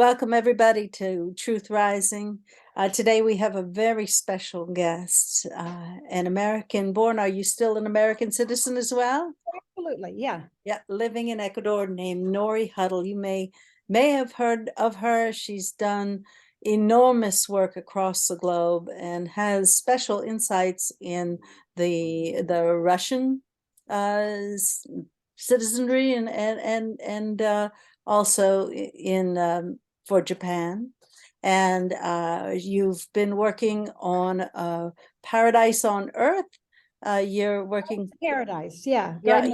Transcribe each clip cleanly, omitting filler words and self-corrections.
Welcome everybody to Truth Rising. Today we have a very special guest, an American born. Are you still an American citizen as well? Absolutely, yeah. Yeah, living in Ecuador, named Norie Huddle. You may have heard of her. She's done enormous work across the globe and has special insights in the Russian citizenry and also in for Japan. And you've been working on Paradise on Earth. You're working Paradise, yeah. Yeah,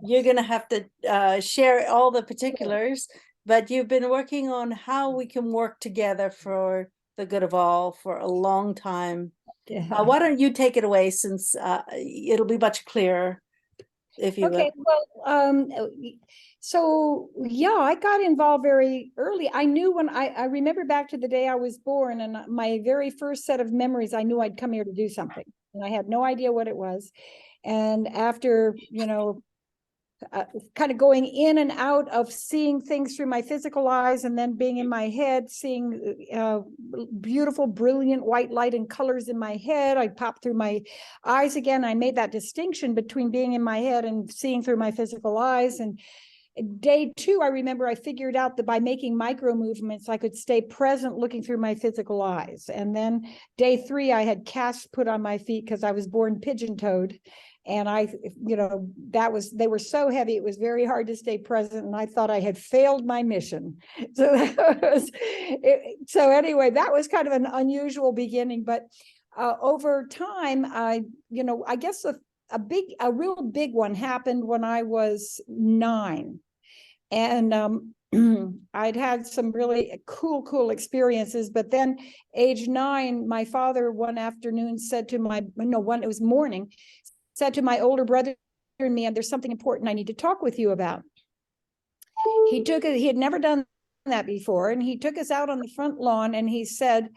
you're going to have to share all the particulars, but you've been working on how we can work together for the good of all for a long time. Yeah. Why don't you take it away, since it'll be much clearer if you Okay, so yeah, I got involved very early. I knew when I remember back to the day I was born, and my very first set of memories, I knew I'd come here to do something, and I had no idea what it was. And after, kind of going in and out of seeing things through my physical eyes and then being in my head, seeing beautiful, brilliant white light and colors in my head. I popped through my eyes again. I made that distinction between being in my head and seeing through my physical eyes. And day 2, I remember I figured out that by making micro movements, I could stay present looking through my physical eyes. And then day 3, I had casts put on my feet because I was born pigeon-toed. And they were so heavy, it was very hard to stay present. And I thought I had failed my mission. So so anyway, that was kind of an unusual beginning. But over time, I guess a real big one happened when I was 9. And I'd had some really cool experiences. But then age 9, my father one afternoon said to it was morning, said to my older brother and me, and there's something important I need to talk with you about. He had never done that before. And he took us out on the front lawn and he said,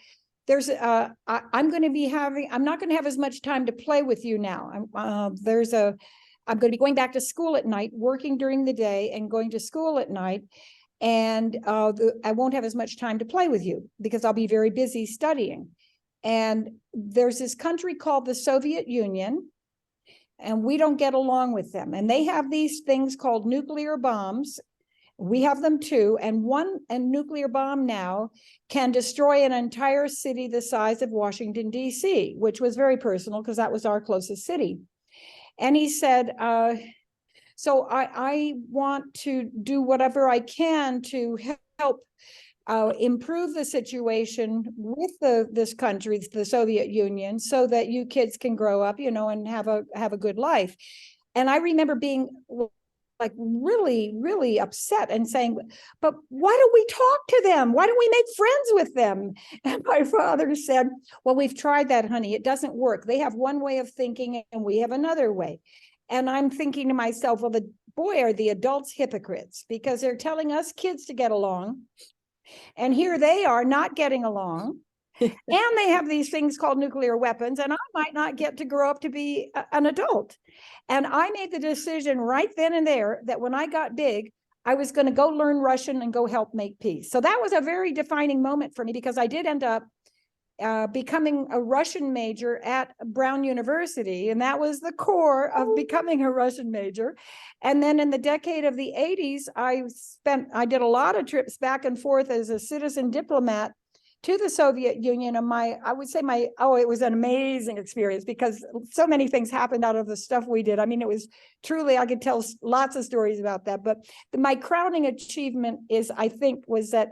I'm going to have as much time to play with you now. I'm going to be going back to school at night, working during the day and going to school at night. And I won't have as much time to play with you because I'll be very busy studying. And there's this country called the Soviet Union, and we don't get along with them. And they have these things called nuclear bombs. We have them too. And a nuclear bomb now can destroy an entire city the size of Washington, D.C., which was very personal because that was our closest city. And he said, so I want to do whatever I can to help improve the situation with this country, the Soviet Union, so that you kids can grow up, and have a good life. And I remember being like really upset and saying, but why don't we talk to them? Why don't we make friends with them? And my father said, well, we've tried that, honey. It doesn't work. They have one way of thinking and we have another way. And I'm thinking to myself, well, are the adults hypocrites, because they're telling us kids to get along. And here they are not getting along. And they have these things called nuclear weapons, and I might not get to grow up to be an adult. And I made the decision right then and there that when I got big, I was going to go learn Russian and go help make peace. So that was a very defining moment for me, because I did end up becoming a Russian major at Brown University. And that was the core of becoming a Russian major. And then in the decade of the 80s, I did a lot of trips back and forth as a citizen diplomat to the Soviet Union. And it was an amazing experience, because so many things happened out of the stuff we did. I mean, it was truly, I could tell lots of stories about that. But my crowning achievement was that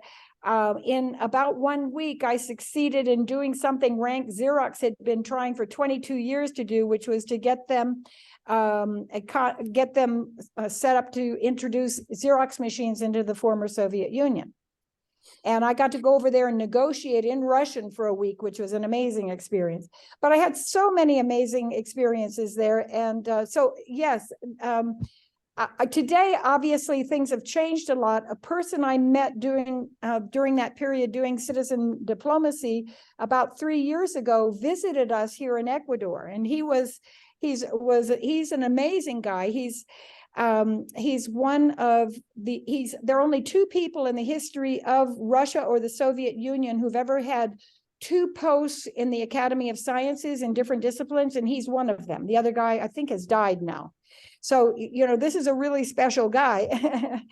in about 1 week, I succeeded in doing something Rank Xerox had been trying for 22 years to do, which was to get them set up to introduce Xerox machines into the former Soviet Union. And I got to go over there and negotiate in Russian for a week, which was an amazing experience. But I had so many amazing experiences there. And so, yes, today, obviously, things have changed a lot. A person I met during that period doing citizen diplomacy about 3 years ago visited us here in Ecuador. And he's an amazing guy. He's one of there are only two people in the history of Russia or the Soviet Union who've ever had two posts in the Academy of Sciences in different disciplines, and he's one of them. The other guy, I think, has died now. So, this is a really special guy.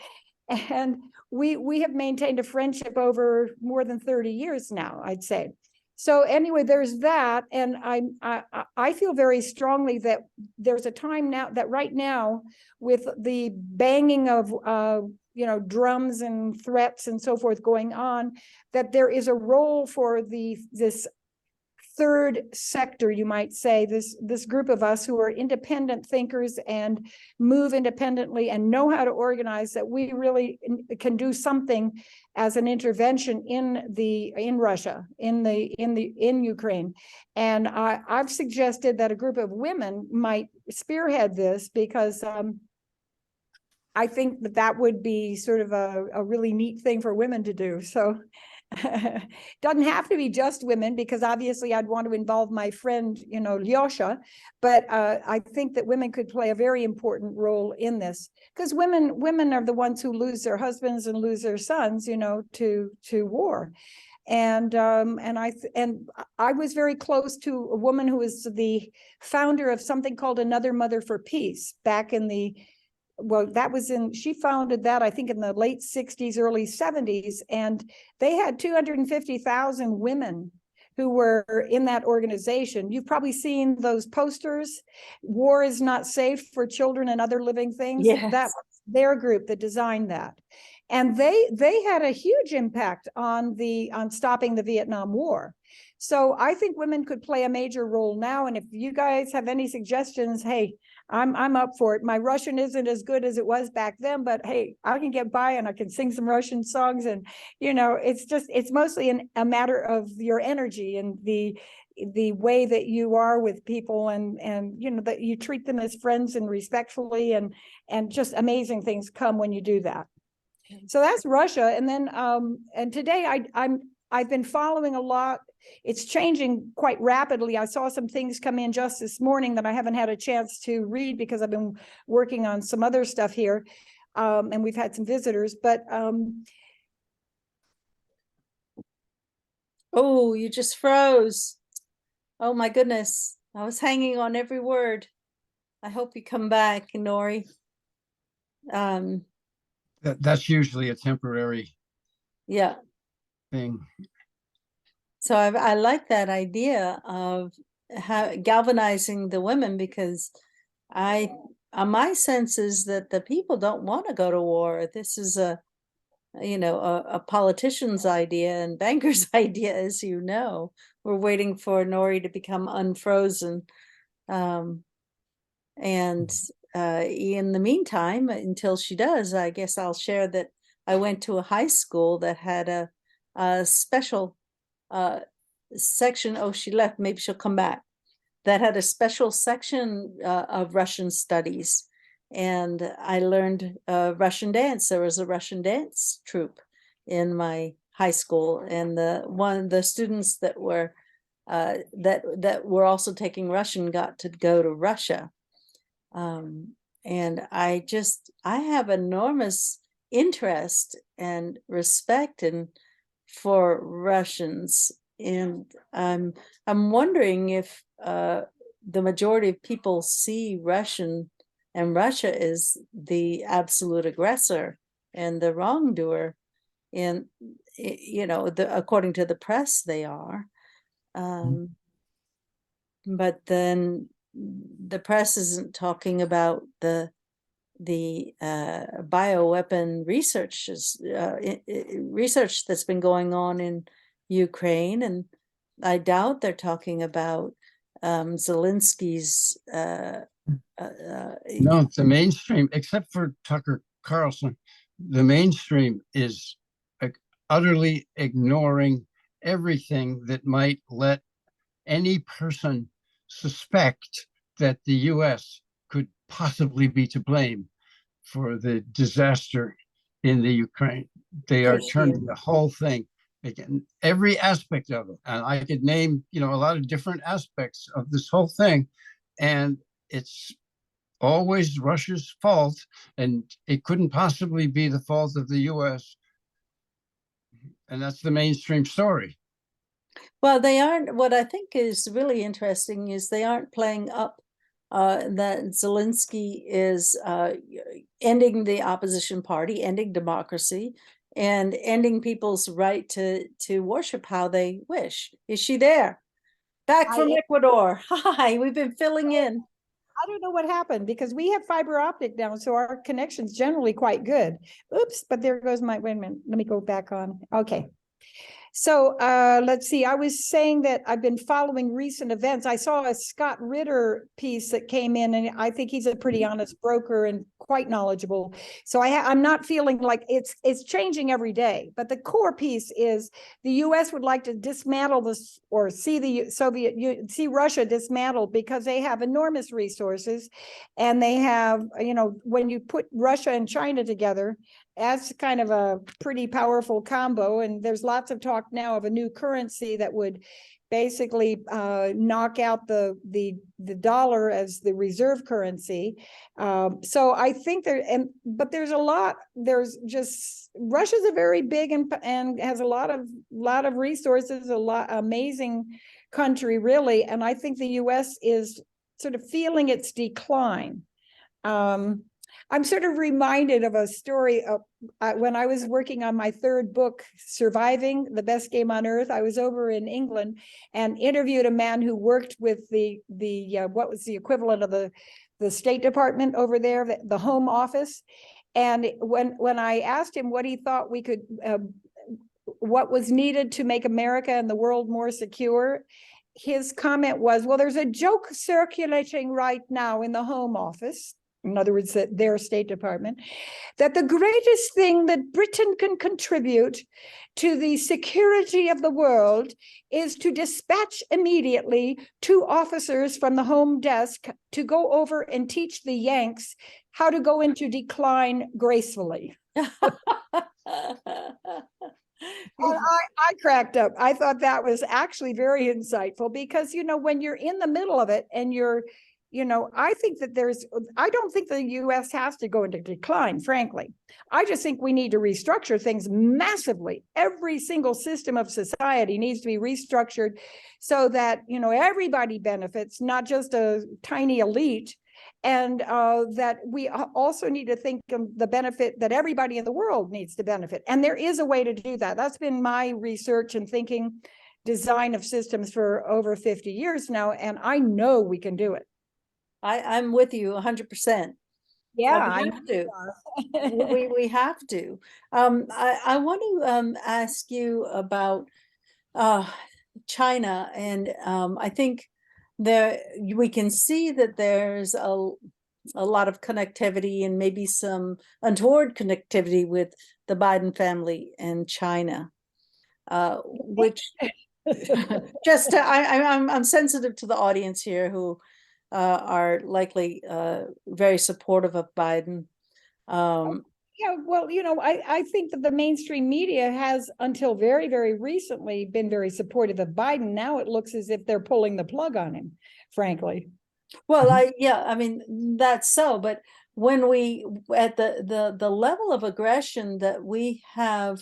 And we have maintained a friendship over more than 30 years now, I'd say. So anyway, there's that, and I feel very strongly that there's a time now that right now, with the banging of drums and threats and so forth going on, that there is a role for this third sector, you might say, this group of us who are independent thinkers and move independently and know how to organize, that we really can do something as an intervention in Russia, in Ukraine. And I've suggested that a group of women might spearhead this, because I think that would be sort of a really neat thing for women to do. So doesn't have to be just women, because obviously I'd want to involve my friend, Lyosha, but I think that women could play a very important role in this, because women are the ones who lose their husbands and lose their sons, to war. And I was very close to a woman who was the founder of something called Another Mother for Peace back in she founded that, I think, in the late 60s, early 70s, and they had 250,000 women who were in that organization. You've probably seen those posters, "War is not safe for children and other living things." Yes. That was their group that designed that. And they had a huge impact on stopping the Vietnam War. So I think women could play a major role now. And if you guys have any suggestions, hey, I'm up for it. My Russian isn't as good as it was back then, but hey, I can get by and I can sing some Russian songs. And, it's mostly a matter of your energy and the way that you are with people, and that you treat them as friends and respectfully, and just amazing things come when you do that. So that's Russia. And then and today I've been following a lot. It's changing quite rapidly. I saw some things come in just this morning that I haven't had a chance to read, because I've been working on some other stuff here, and we've had some visitors. But oh, you just froze. Oh my goodness. I was hanging on every word. I hope you come back, Norie. That's usually a temporary Yeah. thing. So I like that idea of galvanizing the women, because my sense is that the people don't want to go to war. This is a politician's idea and banker's idea, as you know. We're waiting for Norie to become unfrozen. And in the meantime, until she does, I guess I'll share that I went to a high school that had a special section. Oh, she left. Maybe she'll come back. That had a special section of Russian studies. And I learned Russian dance. There was a Russian dance troupe in my high school, and the students that were also taking Russian got to go to Russia. And I have enormous interest and respect for Russians, and I'm wondering if the majority of people see Russia as the absolute aggressor and the wrongdoer. And according to the press, they are. But then the press isn't talking about the bioweapon research that's been going on in Ukraine, and I doubt they're talking about Zelensky's. No, the mainstream, except for Tucker Carlson, the mainstream is utterly ignoring everything that might let any person suspect that the U.S. could possibly be to blame for the disaster in the Ukraine. They are turning the whole thing, again, every aspect of it. And I could name, a lot of different aspects of this whole thing. And it's always Russia's fault, and it couldn't possibly be the fault of the US. And that's the mainstream story. Well, they aren't. What I think is really interesting is they aren't playing up that Zelensky is ending the opposition party, ending democracy, and ending people's right to worship how they wish. Is she there? Back from Ecuador. Hi, we've been filling in. I don't know what happened because we have fiber optic now, so our connection's generally quite good. Oops, but there goes my, wait a minute, let me go back on. Okay. So let's see, I was saying that I've been following recent events. I saw a Scott Ritter piece that came in, and I think he's a pretty honest broker and quite knowledgeable. So I'm not feeling like it's changing every day. But the core piece is the U.S. would like to dismantle this, or see see Russia dismantled, because they have enormous resources, and they have, when you put Russia and China together, that's kind of a pretty powerful combo. And there's lots of talk now of a new currency that would basically knock out the dollar as the reserve currency. So I think but there's Russia's a very big and has a lot of resources, amazing country, really. And I think the US is sort of feeling its decline. I'm sort of reminded of a story of when I was working on my third book, Surviving the Best Game on Earth. I was over in England and interviewed a man who worked with the what was the equivalent of the State Department over there, the Home Office. And when I asked him what he thought we could, what was needed to make America and the world more secure, his comment was, well, there's a joke circulating right now in the Home Office, in other words, their State Department, that the greatest thing that Britain can contribute to the security of the world is to dispatch immediately 2 officers from the home desk to go over and teach the Yanks how to go into decline gracefully. I cracked up. I thought that was actually very insightful, because, when you're in the middle of it and I think that I don't think the US has to go into decline, frankly. I just think we need to restructure things massively. Every single system of society needs to be restructured so that, everybody benefits, not just a tiny elite. And that we also need to think of the benefit that everybody in the world needs to benefit. And there is a way to do that. That's been my research and thinking, design of systems for over 50 years now. And I know we can do it. I'm with you 100%. Yeah, we have to. we have to. I want to ask you about China, and I think we can see that there's a lot of connectivity, and maybe some untoward connectivity with the Biden family and China, which just I'm sensitive to the audience here who are likely very supportive of Biden. Yeah, well, I think that the mainstream media has, until very, very recently, been very supportive of Biden. Now it looks as if they're pulling the plug on him, frankly. Well, I mean, that's so, but when we, at the level of aggression that we have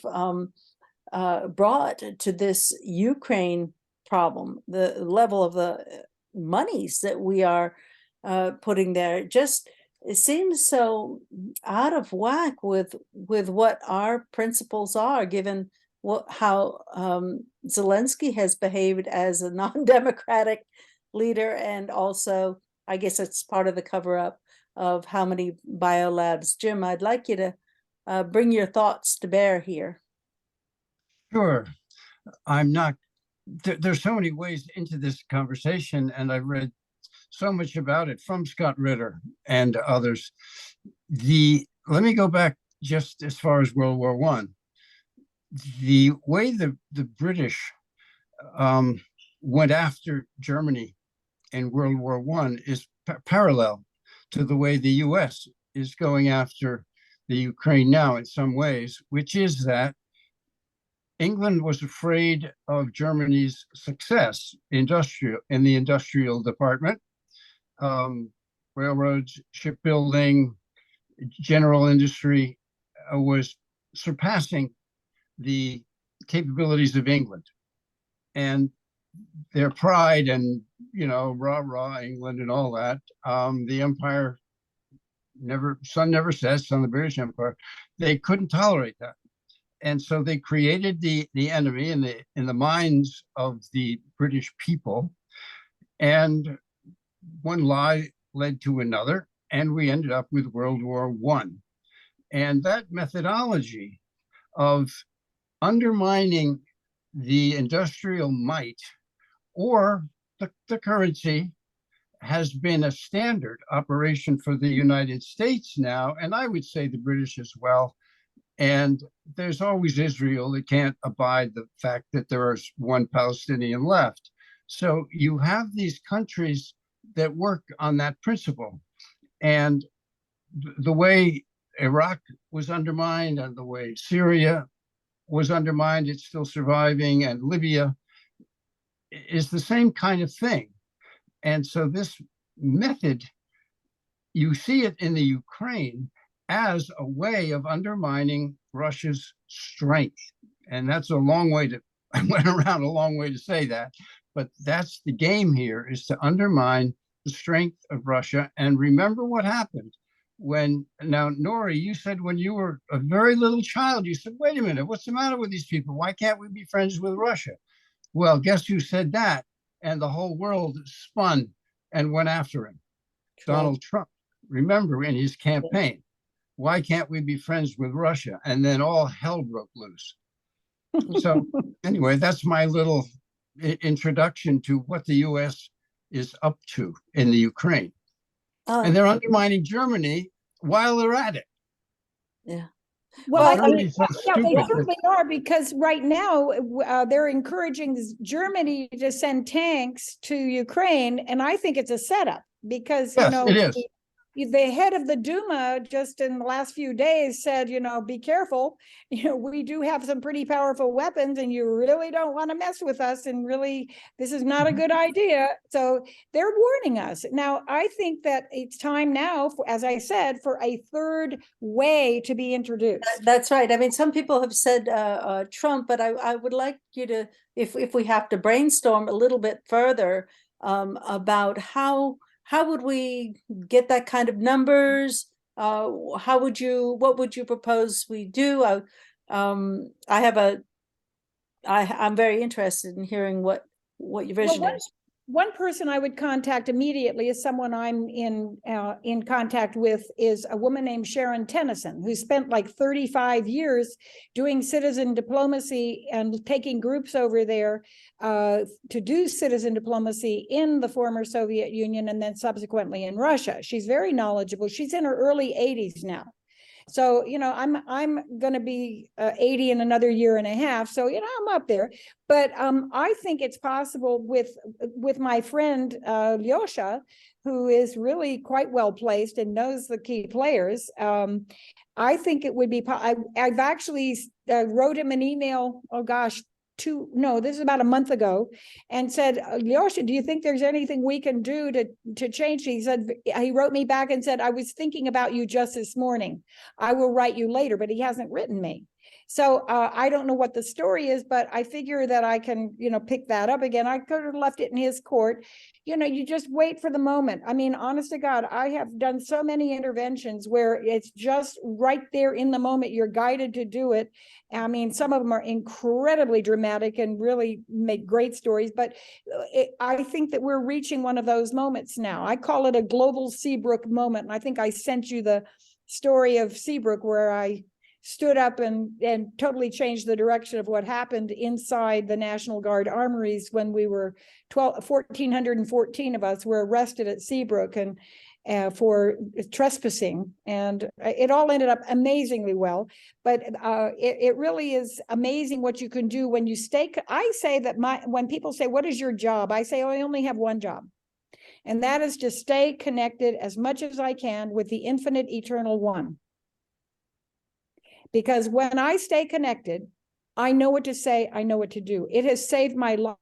brought to this Ukraine problem, the level of the monies that we are putting there, it seems so out of whack with what our principles are, given how Zelensky has behaved as a non-democratic leader, and also, I guess it's part of the cover-up of how many biolabs. Jim, I'd like you to bring your thoughts to bear here. Sure. I'm not, there's so many ways into this conversation, and I've read so much about it from Scott Ritter and others. Let me go back just as far as World War I. The way the British went after Germany in World War I is parallel to the way the US is going after the Ukraine now in some ways, which is that England was afraid of Germany's success in the industrial department. railroads, shipbuilding, general industry was surpassing the capabilities of England. And their pride and, rah, rah, England and all that, the empire sun never sets on the British Empire. They couldn't tolerate that. And so they created the enemy in the minds of the British people. And one lie led to another, and we ended up with World War I. And that methodology of undermining the industrial might or the currency has been a standard operation for the United States now, and I would say the British as well. And there's always Israel that can't abide the fact that there is one Palestinian left. So you have these countries that work on that principle. And the way Iraq was undermined and the way Syria was undermined, it's still surviving, and Libya is the same kind of thing. And so this method, you see it in the Ukraine as a way of undermining Russia's strength. And that's a long way to, I went around a long way to say that, but that's the game here, is to undermine the strength of Russia. And remember what happened now, Norie, you said when you were a very little child, you said, wait a minute, what's the matter with these people? Why can't we be friends with Russia? Well, guess who said that? And the whole world spun and went after him. Donald Trump, remember, in his campaign, why can't we be friends with Russia? And then all hell broke loose. So anyway, that's my little introduction to what the U.S. is up to in the Ukraine. And they're undermining Germany while they're at it. Yeah. Well, I mean, they certainly are, because right now they're encouraging Germany to send tanks to Ukraine, and I think it's a setup because yes, it is. The head of the Duma just in the last few days said, be careful. We do have some pretty powerful weapons, and you really don't want to mess with us. And really, this is not a good idea. So they're warning us. Now, I think that it's time now, as I said, for a third way to be introduced. That's right. I mean, some people have said Trump, but I would like you to, if we have to brainstorm a little bit further about how would we get that kind of numbers? What would you propose we do? I'm very interested in hearing what your vision is. One person I would contact immediately is someone I'm in contact with, is a woman named Sharon Tennyson, who spent like 35 years doing citizen diplomacy and taking groups over there to do citizen diplomacy in the former Soviet Union and then subsequently in Russia. She's very knowledgeable. She's in her early 80s now. So, I'm going to be 80 in another year and a half. So, I'm up there. But I think it's possible with my friend Lyosha, who is really quite well placed and knows the key players. I think it would be, I've actually wrote him an email, this is about a month ago, and said, Lyosha, do you think there's anything we can do to change? He wrote me back and said, I was thinking about you just this morning. I will write you later, but he hasn't written me. So I don't know what the story is, but I figure that I can, pick that up again. I could have left it in his court. You just wait for the moment. I mean, honest to God, I have done so many interventions where it's just right there in the moment. You're guided to do it. I mean, some of them are incredibly dramatic and really make great stories, but I think that we're reaching one of those moments now. I call it a global Seabrook moment. And I think I sent you the story of Seabrook, where I stood up and totally changed the direction of what happened inside the National Guard armories when we were 1,414 of us were arrested at Seabrook and for trespassing, and it all ended up amazingly well. But it really is amazing what you can do when you stay. I say that when people say, what is your job? I say, I only have one job. And that is to stay connected as much as I can with the infinite eternal one. Because when I stay connected, I know what to say, I know what to do. It has saved my life.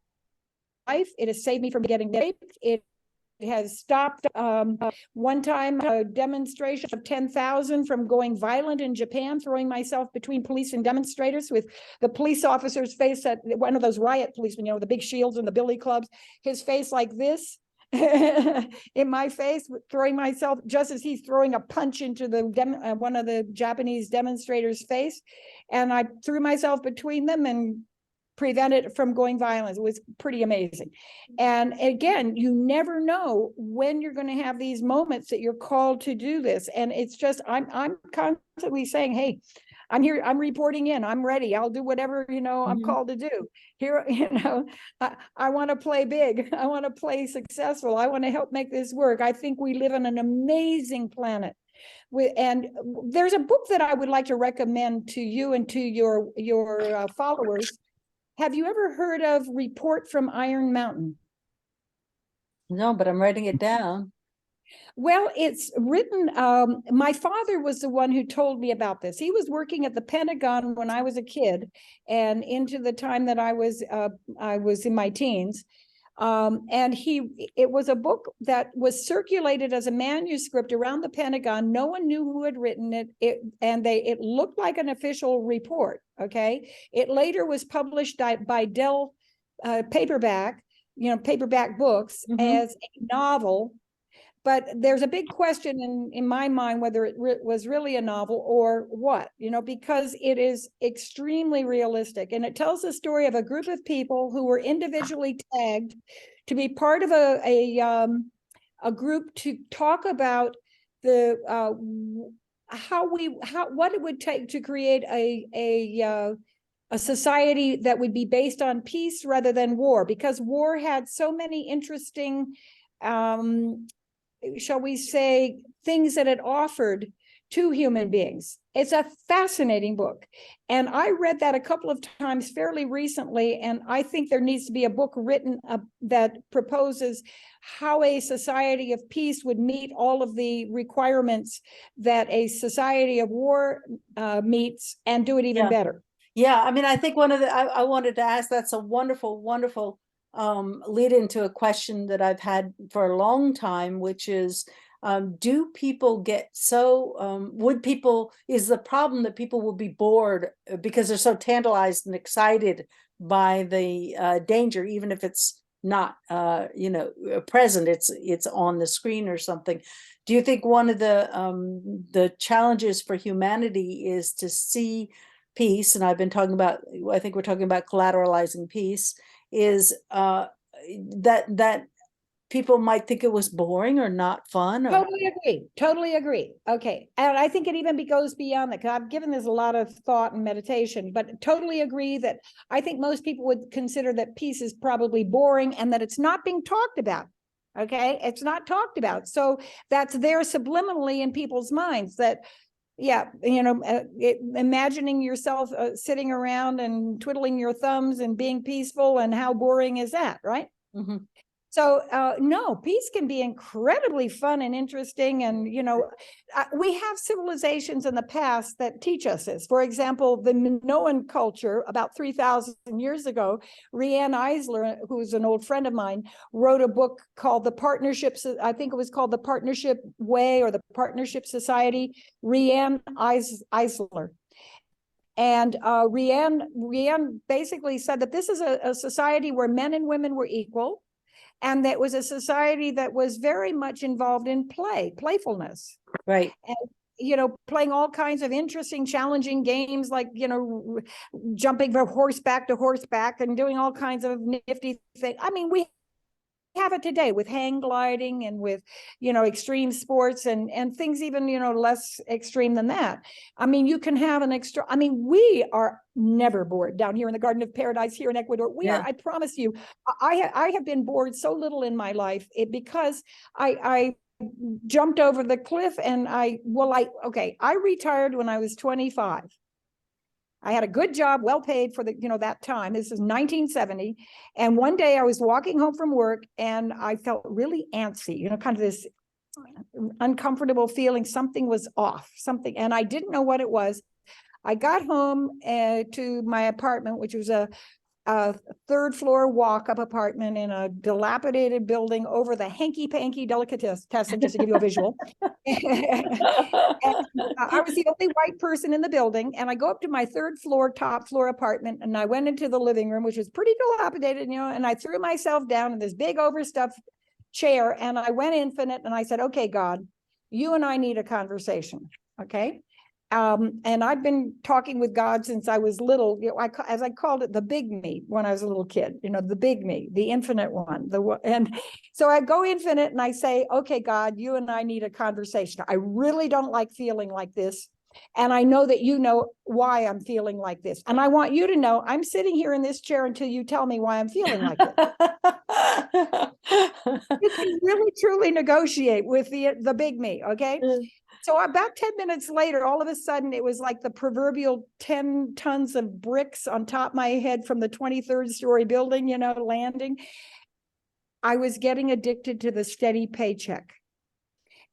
It has saved me from getting raped. It has stopped one time a demonstration of 10,000 from going violent in Japan, throwing myself between police and demonstrators with the police officer's face at one of those riot policemen, the big shields and the billy clubs, his face like this in my face, throwing myself just as he's throwing a punch into the one of the Japanese demonstrators' face. And I threw myself between them and prevent it from going violent. It was pretty amazing. And again, you never know when you're going to have these moments that you're called to do this. And it's just, I'm constantly saying, hey, I'm here, I'm reporting in, I'm ready, I'll do whatever, I'm called to do. Here, I want to play big, I want to play successful, I want to help make this work. I think we live on an amazing planet. And there's a book that I would like to recommend to you and to your followers. Have you ever heard of Report from Iron Mountain? No, but I'm writing it down. Well, it's written, my father was the one who told me about this. He was working at the Pentagon when I was a kid and into the time that I was in my teens. And it was a book that was circulated as a manuscript around the Pentagon. No one knew who had written it. It looked like an official report. Okay. It later was published by Dell paperback books as a novel. But there's a big question in my mind whether it was really a novel or what, because it is extremely realistic. And it tells the story of a group of people who were individually tagged to be part of a group to talk about what it would take to create a society that would be based on peace rather than war, because war had so many interesting shall we say, things that it offered to human beings. It's a fascinating book. And I read that a couple of times fairly recently, and I think there needs to be a book written that proposes how a society of peace would meet all of the requirements that a society of war meets, and do it even better. Yeah, I mean, I think I wanted to ask, that's a wonderful, wonderful lead into a question that I've had for a long time, which is, do people get so, is the problem that people will be bored because they're so tantalized and excited by the danger, even if it's not, present, it's on the screen or something. Do you think one of the challenges for humanity is to see peace, and I think we're talking about collateralizing peace, is that people might think it was boring or not fun? Totally agree. Okay. And I think it even goes beyond that, because I've given this a lot of thought and meditation, but totally agree that I think most people would consider that peace is probably boring and that it's not being talked about. Okay. It's not talked about. So that's there subliminally in people's minds that, imagining yourself sitting around and twiddling your thumbs and being peaceful, and how boring is that, right? So no, peace can be incredibly fun and interesting. And, we have civilizations in the past that teach us this. For example, the Minoan culture about 3,000 years ago, Riane Eisler, who's an old friend of mine, wrote a book called The Partnerships. I think it was called The Partnership Way or The Partnership Society, Riane Eisler. And Riane basically said that this is a society where men and women were equal. And that was a society that was very much involved in playfulness. Right. And, playing all kinds of interesting, challenging games, like, jumping from horseback to horseback and doing all kinds of nifty things. I mean, we have it today with hang gliding and with, extreme sports and things even, less extreme than that. I mean, you can have we are never bored down here in the Garden of Paradise here in Ecuador. We are, I promise you, I have been bored so little in my life because I jumped over the cliff and I retired when I was 25. I had a good job, well paid for that time. This is 1970. And one day I was walking home from work and I felt really antsy, kind of this uncomfortable feeling. Something was off, and I didn't know what it was. I got home to my apartment, which was a a third floor walk-up apartment in a dilapidated building over the hanky-panky delicatessen, just to give you a visual. And I was the only white person in the building, and I go up to my third floor, top floor apartment, and I went into the living room, which was pretty dilapidated, you know, and I threw myself down in this big overstuffed chair, and I went infinite, and I said, okay, God, you and I need a conversation, okay? And I've been talking with God since I was little, you know, as I called it, the big me when I was a little kid, you know, the big me, the infinite one. And so I go infinite and I say, okay, God, you and I need a conversation. I really don't like feeling like this. And I know that you know why I'm feeling like this. And I want you to know I'm sitting here in this chair until you tell me why I'm feeling like this. You can really, truly negotiate with the big me, okay? So about 10 minutes later, all of a sudden, it was like the proverbial 10 tons of bricks on top of my head from the 23rd story building, you know, landing. I was getting addicted to the steady paycheck.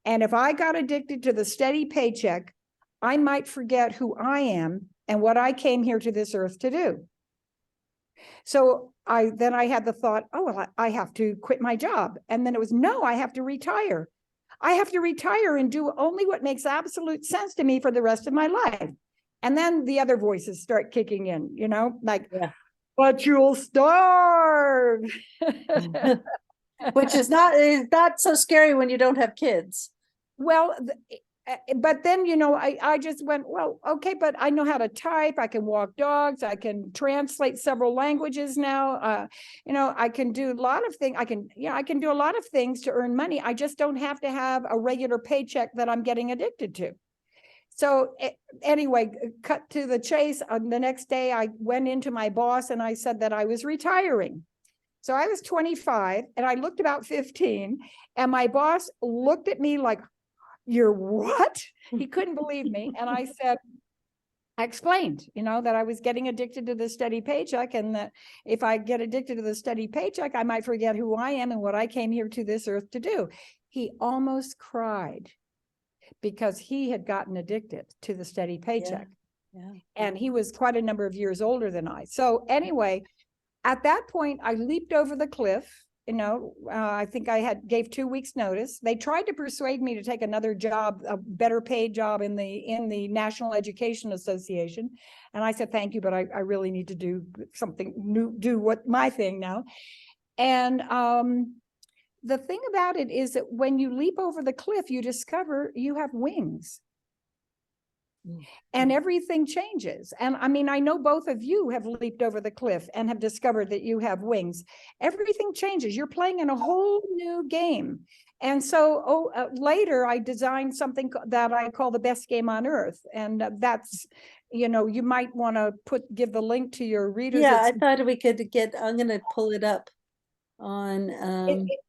And if I got addicted to the steady paycheck, I might forget who I am and what I came here to this earth to do. So I had the thought, oh, well, I have to quit my job. And then it was, no, I have to retire. I have to retire and do only what makes absolute sense to me for the rest of my life. And then the other voices start kicking in, you know, like, yeah. But you'll starve. Which is not so scary when you don't have kids. Well, but then, you know, I just went, well, okay, but I know how to type. I can walk dogs. I can translate several languages now. You know, I can do a lot of things. I can do a lot of things to earn money. I just don't have to have a regular paycheck that I'm getting addicted to. So anyway, cut to the chase. The next day, I went into my boss and I said that I was retiring. So I was 25 and I looked about 15, and my boss looked at me like, you're what? He couldn't believe me. And I said, I explained, you know, that I was getting addicted to the steady paycheck, and that if I get addicted to the steady paycheck, I might forget who I am and what I came here to this earth to do. He almost cried because he had gotten addicted to the steady paycheck. Yeah. And he was quite a number of years older than I. So anyway, at that point, I leaped over the cliff. You know, I think I gave 2 weeks notice. They tried to persuade me to take another job, a better paid job in the National Education Association. And I said, thank you, but I really need to do something new, do what my thing now. And the thing about it is that when you leap over the cliff, you discover you have wings. And everything changes. And I mean, I know both of you have leaped over the cliff and have discovered that you have wings. Everything changes. You're playing in a whole new game. And so later I designed something that I call the best game on earth. And that's, you know, you might want to give the link to your readers. Yeah, I thought we could I'm going to pull it up on.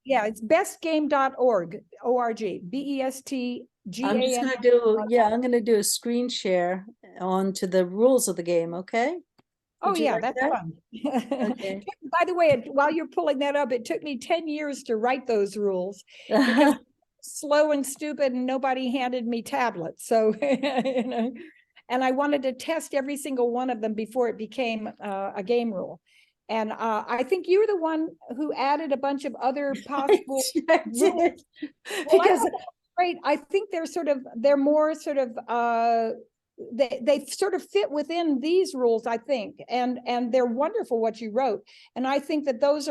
Yeah, it's bestgame.org, O-R-G, B-E-S-T. I'm just going to do, I'm going to do a screen share onto the rules of the game, okay? Oh, yeah, that's fun. Okay. By the way, while you're pulling that up, it took me 10 years to write those rules because slow and stupid and nobody handed me tablets. So, you know, and I wanted to test every single one of them before it became a game rule. And I think you're the one who added a bunch of other possible rules. Because great. I think they're more sort of they sort of fit within these rules, I think, and they're wonderful what you wrote. And I think that those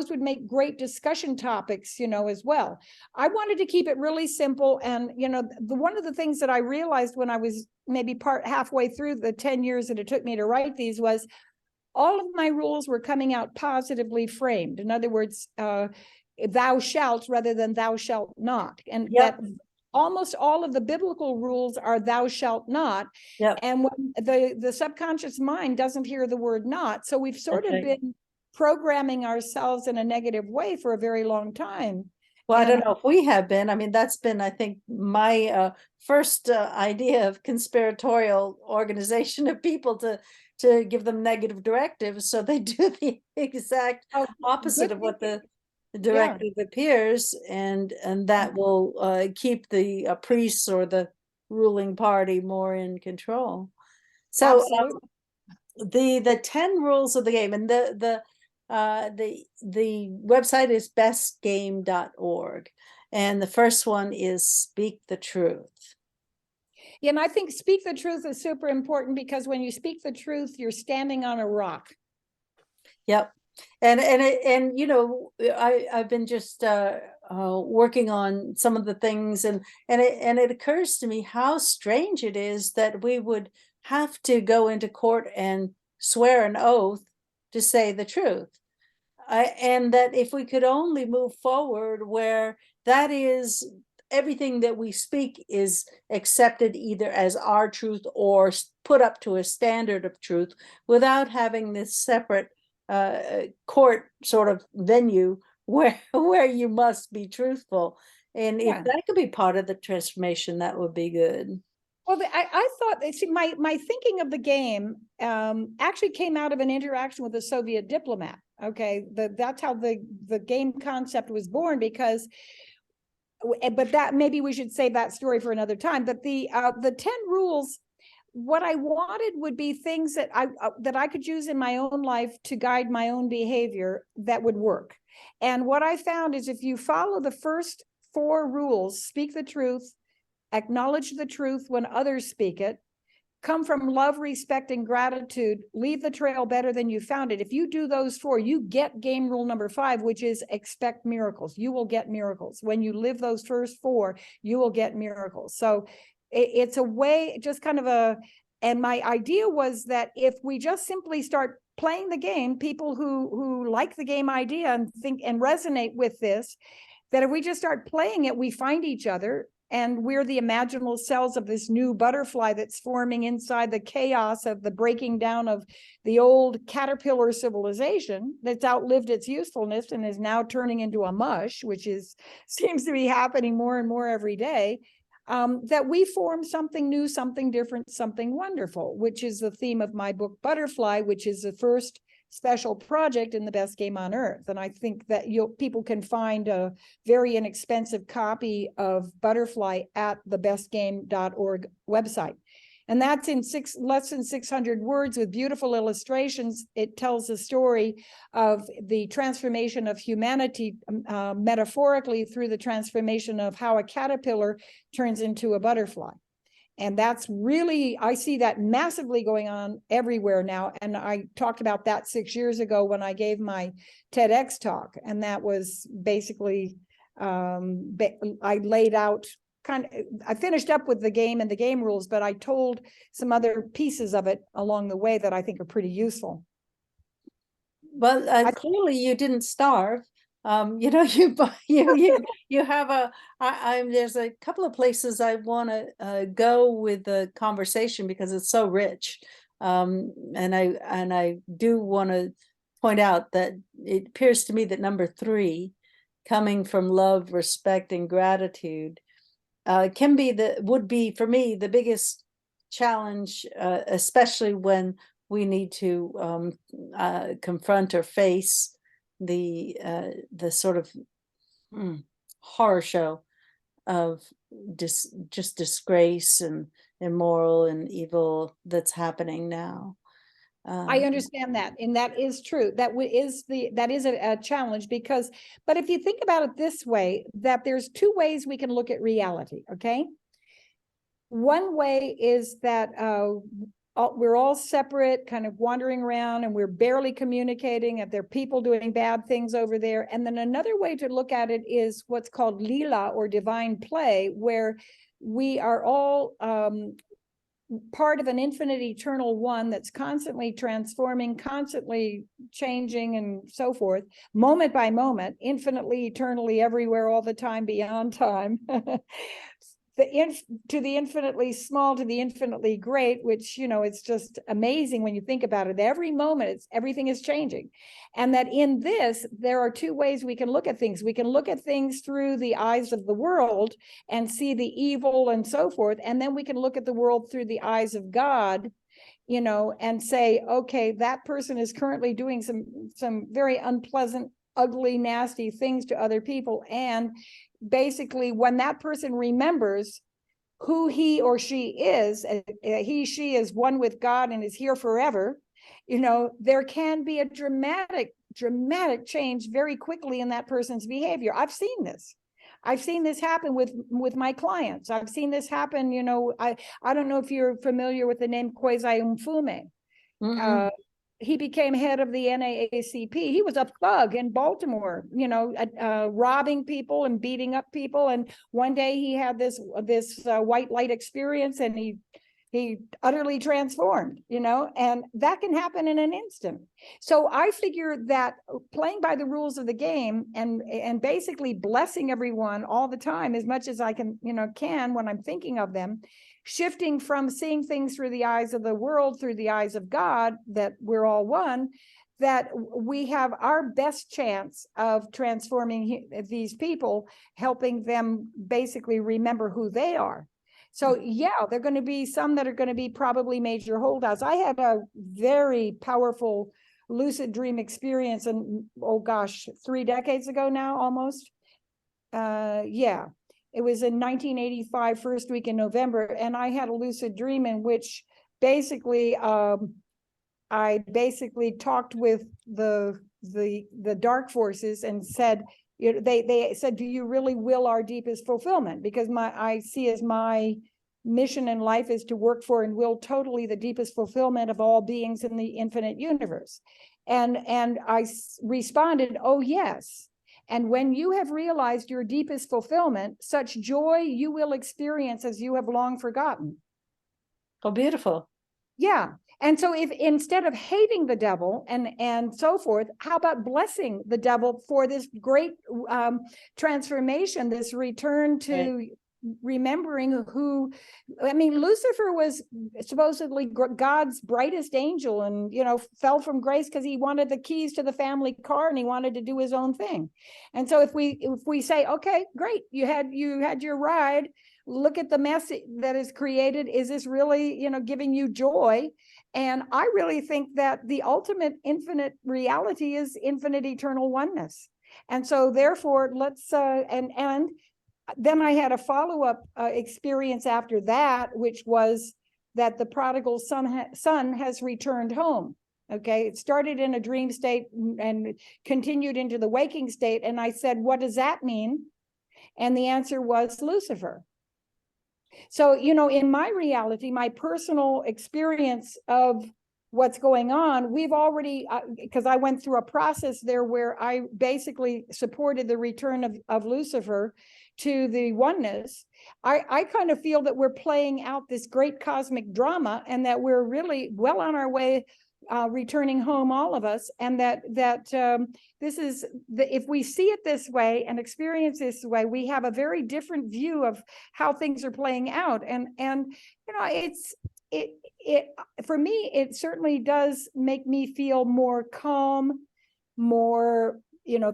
would make great discussion topics, you know, as well. I wanted to keep it really simple. And, you know, one of the things that I realized when I was maybe halfway through the 10 years that it took me to write these was all of my rules were coming out positively framed. In other words, thou shalt rather than thou shalt not. And that almost all of the biblical rules are thou shalt not. And when the subconscious mind doesn't hear the word not, so we've sort of been programming ourselves in a negative way for a very long time. Well, I don't know if we have been. I mean, that's been, I think, my first idea of conspiratorial organization of people to give them negative directives, so they do the exact opposite of what the directive appears, and that will keep the priests or the ruling party more in control. So the 10 rules of the game, and the website is bestgame.org, and the first one is speak the truth. Yeah, and I think speak the truth is super important, because when you speak the truth, you're standing on a rock. Yep. And you know, I've been just working on some of the things, and it occurs to me how strange it is that we would have to go into court and swear an oath to say the truth. And that if we could only move forward where that is, everything that we speak is accepted either as our truth or put up to a standard of truth, without having this separate court sort of venue where you must be truthful. And if Yeah. that could be part of the transformation, that would be good. Well, I thought, see, my thinking of the game actually came out of an interaction with a Soviet diplomat. Okay, that's how the game concept was born, because, but that, maybe we should save that story for another time. But the 10 rules, what I wanted would be things that I could use in my own life to guide my own behavior that would work. And what I found is, if you follow the first 4 rules: speak the truth, acknowledge the truth when others speak it, come from love, respect, and gratitude, leave the trail better than you found it. If you do those 4, you get game rule number 5, which is expect miracles. You will get miracles. When you live those first 4, you will get miracles. So it's a way, just kind of a, and my idea was that if we just simply start playing the game, people who like the game idea and think and resonate with this, that if we just start playing it, we find each other, and we're the imaginal cells of this new butterfly that's forming inside the chaos of the breaking down of the old caterpillar civilization that's outlived its usefulness and is now turning into a mush, which seems to be happening more and more every day. That we form something new, something different, something wonderful, which is the theme of my book, Butterfly, which is the first special project in the Best Game on Earth. And I think that people can find a very inexpensive copy of Butterfly at the bestgame.org website. And that's in less than 600 words with beautiful illustrations. It tells the story of the transformation of humanity, metaphorically, through the transformation of how a caterpillar turns into a butterfly. And that's really, I see that massively going on everywhere now. And I talked about that 6 years ago when I gave my TEDx talk. And that was basically, I laid out I finished up with the game and the game rules, but I told some other pieces of it along the way that I think are pretty useful. Well, clearly you didn't starve. You know, you have there's a couple of places I want to go with the conversation because it's so rich. And I do want to point out that it appears to me that number 3, coming from love, respect, and gratitude, would be for me the biggest challenge, especially when we need to confront or face the sort of horror show of just disgrace and immoral and evil that's happening now. I understand that, and that is true. That is a challenge, because, but if you think about it this way, that there's 2 ways we can look at reality. Okay, one way is that we're all separate, kind of wandering around, and we're barely communicating, and there are people doing bad things over there. And then another way to look at it is what's called lila, or divine play, where we are all part of an infinite eternal one that's constantly transforming, constantly changing, and so forth, moment by moment, infinitely, eternally, everywhere, all the time, beyond time. To the infinitely small, to the infinitely great, which, you know, it's just amazing when you think about it. Every moment, everything is changing. And that in this, there are 2 ways we can look at things. We can look at things through the eyes of the world and see the evil and so forth. And then we can look at the world through the eyes of God, you know, and say, okay, that person is currently doing some very unpleasant, ugly, nasty things to other people. And basically, when that person remembers who he or she is, she is one with God and is here forever, there can be a dramatic change very quickly in that person's behavior. I've seen this. I've seen this happen with my clients. I've seen this happen. I don't know if you're familiar with the name Kwesi Mfume. Mm-mm. He became head of the NAACP. He was a thug in Baltimore, robbing people and beating up people. And one day he had this white light experience, and he utterly transformed, and that can happen in an instant. So I figure that playing by the rules of the game and basically blessing everyone all the time as much as I can when I'm thinking of them, shifting from seeing things through the eyes of the world, through the eyes of God, that we're all one, that we have our best chance of transforming these people, helping them basically remember who they are. So yeah, there are going to be some that are going to be probably major holdouts. I had a very powerful lucid dream experience, and 3 decades ago now, almost. Yeah, it was in 1985, first week in November, and I had a lucid dream in which basically I basically talked with the dark forces and said, they said, do you really will our deepest fulfillment? Because I see as my mission in life is to work for and will totally the deepest fulfillment of all beings in the infinite universe. And I responded, oh yes. And when you have realized your deepest fulfillment, such joy you will experience as you have long forgotten. Oh, beautiful. Yeah. And so if instead of hating the devil and so forth, how about blessing the devil for this great transformation, this return to remembering who, Lucifer was supposedly God's brightest angel, and, fell from grace because he wanted the keys to the family car and he wanted to do his own thing. And so if we say, okay, great, you had your ride, look at the mess that is created. Is this really, giving you joy? And I really think that the ultimate infinite reality is infinite eternal oneness. And so therefore, let's, and then I had a follow-up experience after that, which was that the prodigal son has returned home. Okay, it started in a dream state and continued into the waking state. And I said, what does that mean? And the answer was Lucifer. So, in my reality, my personal experience of what's going on, we've already, because I went through a process there where I basically supported the return of Lucifer to the oneness. I kind of feel that we're playing out this great cosmic drama, and that we're really well on our way returning home, all of us, and that this is if we see it this way and experience this way, we have a very different view of how things are playing out. And it for me, it certainly does make me feel more calm, more,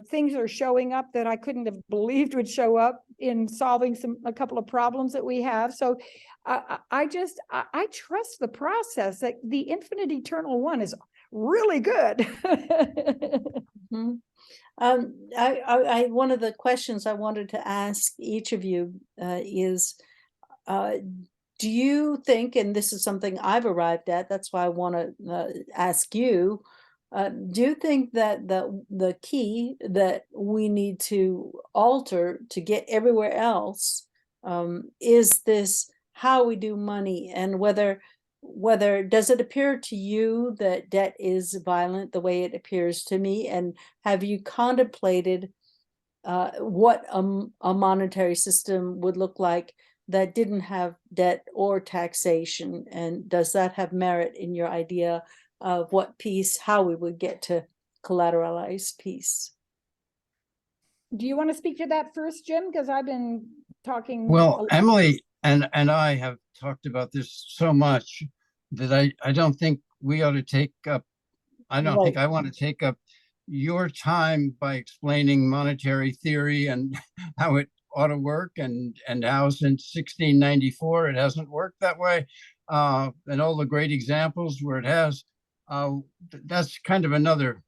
things are showing up that I couldn't have believed would show up in solving a couple of problems that we have. So I trust the process, that the infinite eternal one is really good. Mm-hmm. One of the questions I wanted to ask each of you is, do you think, and this is something I've arrived at, that's why I want to ask you, do you think that the key that we need to alter to get everywhere else is this how we do money, and whether does it appear to you that debt is violent the way it appears to me? And have you contemplated what a monetary system would look like that didn't have debt or taxation? And does that have merit in your idea of what peace, how we would get to collateralized peace? Do you want to speak to that first, Jim? Because I've been talking. Well, Emily and I have talked about this so much that I don't think we ought to take up, I don't think I want to take up your time by explaining monetary theory and how it ought to work, and how since 1694 it hasn't worked that way, and all the great examples where it has. That's kind of another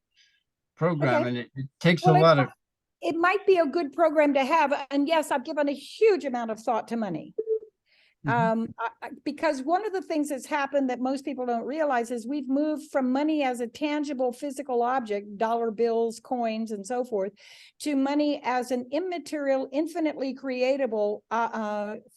program, and it takes a lot of. It might be a good program to have. And yes, I've given a huge amount of thought to money. Because one of the things that's happened that most people don't realize is we've moved from money as a tangible physical object, dollar bills, coins, and so forth, to money as an immaterial, infinitely creatable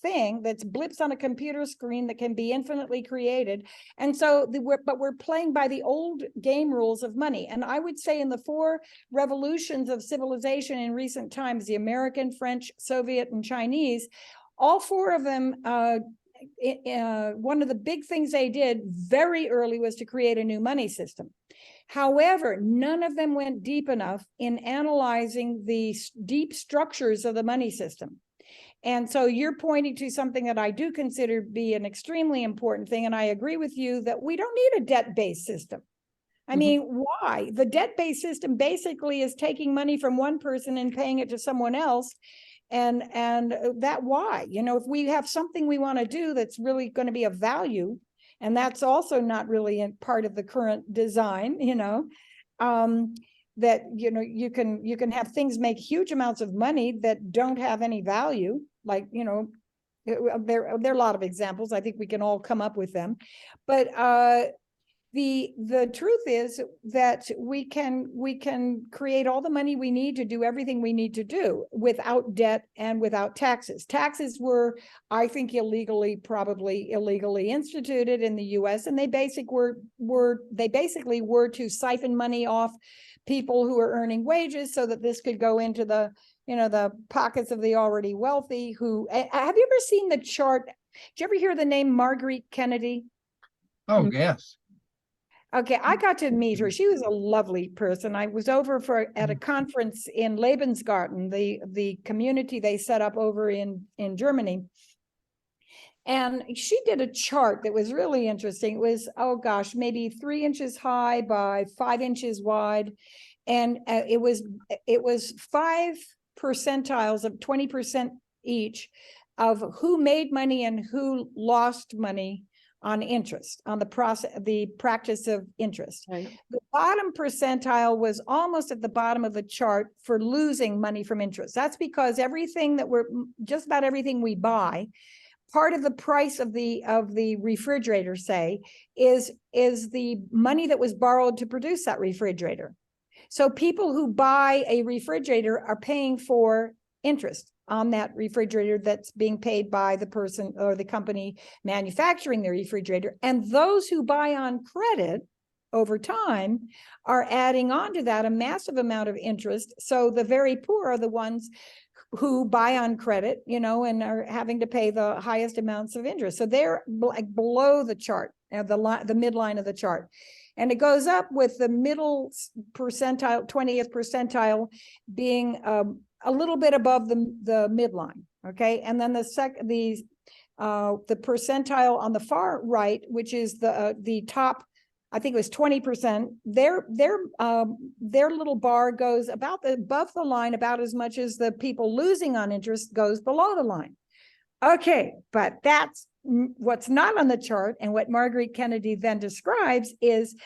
thing that's blips on a computer screen that can be infinitely created. And so, but we're playing by the old game rules of money. And I would say in the 4 revolutions of civilization in recent times, the American, French, Soviet, and Chinese, all 4 of them, one of the big things they did very early was to create a new money system. However, none of them went deep enough in analyzing the deep structures of the money system. And so you're pointing to something that I do consider to be an extremely important thing. And I agree with you that we don't need a debt-based system. I mean, why? The debt-based system basically is taking money from one person and paying it to someone else. And that why, if we have something we want to do that's really going to be of value, and that's also not really in part of the current design, that you can have things make huge amounts of money that don't have any value, like there are a lot of examples. I think we can all come up with them, but the truth is that we can create all the money we need to do everything we need to do without debt and without taxes. Taxes were, I think, probably illegally instituted in the US, and they basically were to siphon money off people who are earning wages so that this could go into the pockets of the already wealthy. Who have you ever seen the chart? Did you ever hear the name Marguerite Kennedy? Oh, yes. Okay, I got to meet her. She was a lovely person. I was over at a conference in Lebensgarten, the community they set up over in Germany. And she did a chart that was really interesting. It was, oh gosh, maybe 3 inches high by 5 inches wide. And it was 5 percentiles of 20% each of who made money and who lost money on interest, on the practice of interest. Right. The bottom percentile was almost at the bottom of the chart for losing money from interest. That's because just about everything we buy, part of the price of the refrigerator, say, is the money that was borrowed to produce that refrigerator. So people who buy a refrigerator are paying for interest on that refrigerator that's being paid by the person or the company manufacturing the refrigerator. And those who buy on credit over time are adding on to that a massive amount of interest. So the very poor are the ones who buy on credit, and are having to pay the highest amounts of interest. So they're like below the chart, the midline of the chart. And it goes up with the middle percentile, 20th percentile being a little bit above the midline, okay? And then the percentile on the far right, which is the top, I think it was 20%, their little bar goes above the line about as much as the people losing on interest goes below the line. Okay, but that's what's not on the chart, and what Marguerite Kennedy then describes is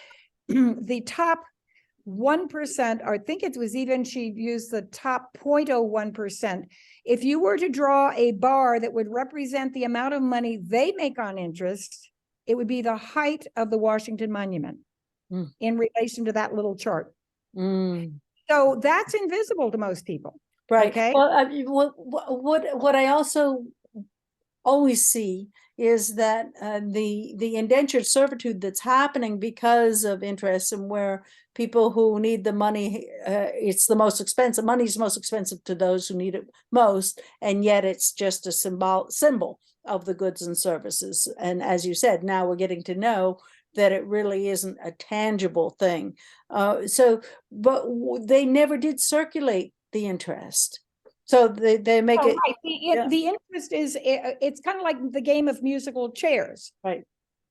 the top 1%, or I think it was even, she used the top 0.01%. If you were to draw a bar that would represent the amount of money they make on interest, it would be the height of the Washington Monument in relation to that little chart. So that's invisible to most people. Right. Okay. Well, what I also always see is that the indentured servitude that's happening because of interest, and where people who need the money, it's the most expensive. Money's most expensive to those who need it most, and yet it's just a symbol of the goods and services. And as you said, now we're getting to know that it really isn't a tangible thing. But they never did circulate the interest. So they make it. Right. The interest is, it's kind of like the game of musical chairs. Right.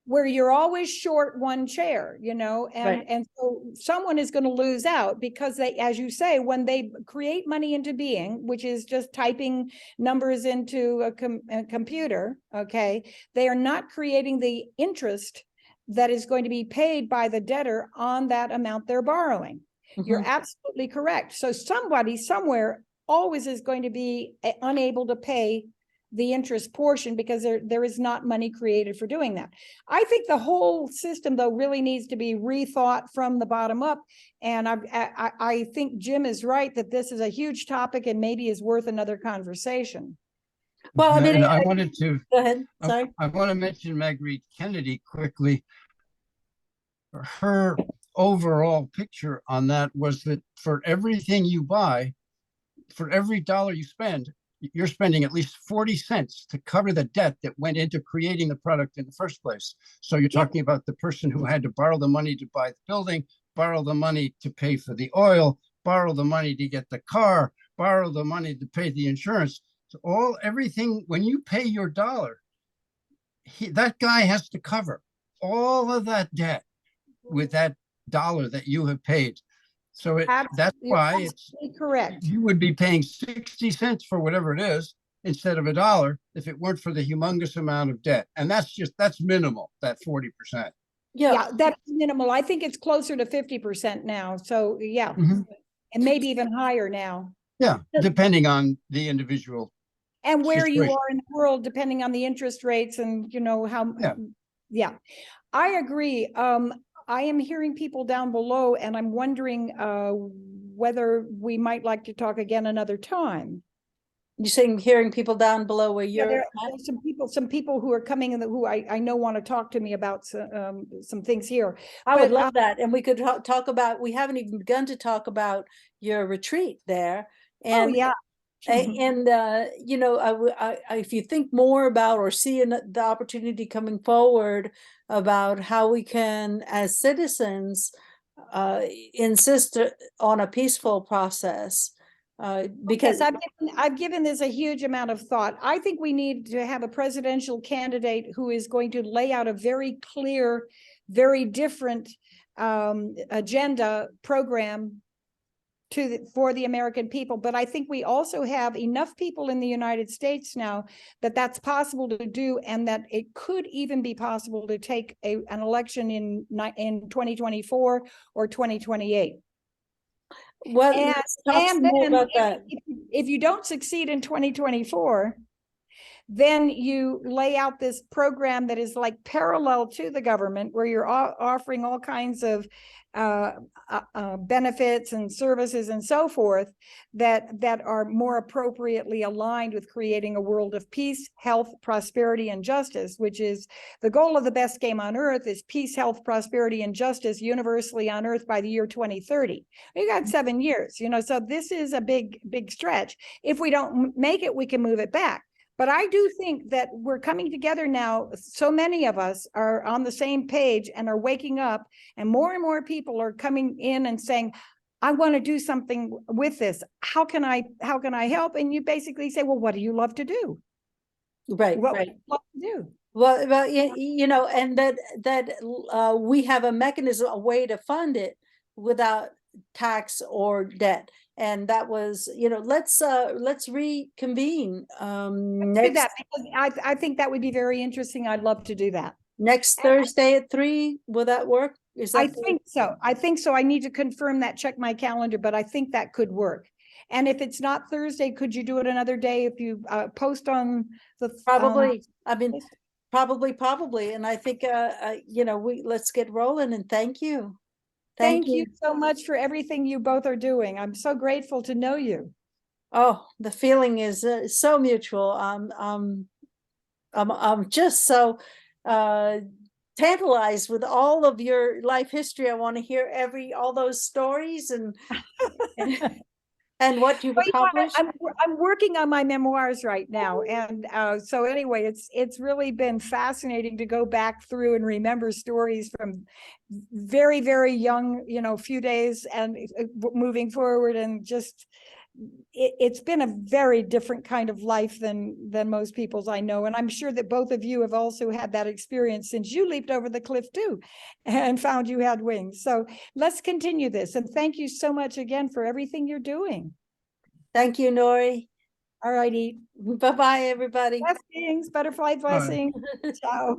Where you're always short one chair, and so someone is going to lose out because they, as you say, when they create money into being, which is just typing numbers into a computer, okay, they are not creating the interest that is going to be paid by the debtor on that amount they're borrowing. You're absolutely correct. So somebody somewhere always is going to be unable to pay the interest portion, because there is not money created for doing that. I think the whole system, though, really needs to be rethought from the bottom up. And I think Jim is right that this is a huge topic and maybe is worth another conversation. Well, I mean, And I wanted to, go ahead. Sorry. I want to mention Marguerite Kennedy quickly. Her overall picture on that was that for everything you buy, for every dollar you spend, you're spending at least 40 cents to cover the debt that went into creating the product in the first place. So you're talking about the person who had to borrow the money to buy the building, borrow the money to pay for the oil, borrow the money to get the car, borrow the money to pay the insurance. So everything, when you pay your dollar, that guy has to cover all of that debt with that dollar that you have paid. So that's why it's correct. You would be paying 60 cents for whatever it is instead of $1 if it weren't for the humongous amount of debt. And that's minimal, that 40%. Yeah, that's minimal. I think it's closer to 50% now. So yeah, and maybe even higher now. Yeah, depending on the individual. And where you are in the world, depending on the interest rates and, you know, how, yeah, I agree. I am hearing people down below, and I'm wondering whether we might like to talk again another time. You're saying hearing people down below where you're there are some people who are coming in who I know want to talk to me about some things here. I would love that. And we could talk about, we haven't even begun to talk about your retreat there. And yeah. And you know, if you think more about or see the opportunity coming forward about how we can, as citizens, insist on a peaceful process, because yes, I've given this a huge amount of thought. I think we need to have a presidential candidate who is going to lay out a very clear, very different agenda program for the American people. But I think we also have enough people in the United States now that that's possible to do, and that it could even be possible to take an election in 2024 or 2028. Well, and then if you don't succeed in 2024, then you lay out this program that is like parallel to the government, where you're offering all kinds of benefits and services and so forth that are more appropriately aligned with creating a world of peace, health, prosperity, and justice, which is the goal of the best game on earth, is peace, health, prosperity, and justice universally on earth by the year 2030. We got 7 years, you know, so this is a big stretch. If we don't make it, we can move it back. But I do think that we're coming together now. So many of us are on the same page and are waking up, and more people are coming in and saying, I want to do something with this. How can I help? And you basically say, well, what do you love to do? Right. What would you love to do? Well, you know, and that we have a mechanism, a way to fund it without tax or debt. And that was, you know, let's reconvene next. That, because I think that would be very interesting. I'd love to do that. Next Thursday at 3, will that work? I think so. I need to confirm that, check my calendar, but I think that could work. And if it's not Thursday, could you do it another day if you post on the probably? I mean, probably. And I think you know, let's get rolling. And thank you. Thank you so much for everything you both are doing. I'm so grateful to know you. Oh, the feeling is so mutual. I'm just so tantalized with all of your life history. I want to hear all those stories and and what you've accomplished. I'm working on my memoirs right now, and so anyway, it's really been fascinating to go back through and remember stories from very young, you know, few days and moving forward, and just it's been a very different kind of life than most people's I know. And I'm sure that both of you have also had that experience, since you leaped over the cliff too and found you had wings. So let's continue this. And thank you so much again for everything you're doing. Thank you, Norie. All righty. Bye-bye, everybody. Blessings, butterfly blessings. Ciao.